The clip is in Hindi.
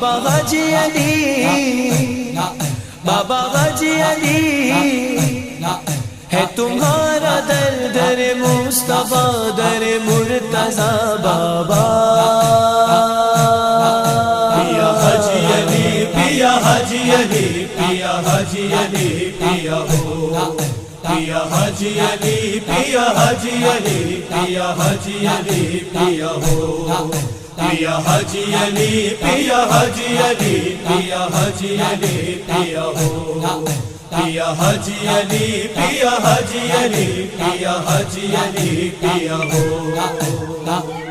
बाबा हाजी अली, बाबा हाजी अली है तुम्हारा दर, दर मुस्तफा दर मुर्तजा बाबा। पिया हाजी अली, पिया हाजी अली, पिया हाजी अली, पिया हो पिया हाजी अली, पिया हाजी अली, पिया हाजी अली, पिया हो पिया हाजी अली, पिया हाजी अली, पिया हाजी अली, पिया हो पिया हाजी अली, पिया हाजी अली, पिया हाजी अली, पिया हो।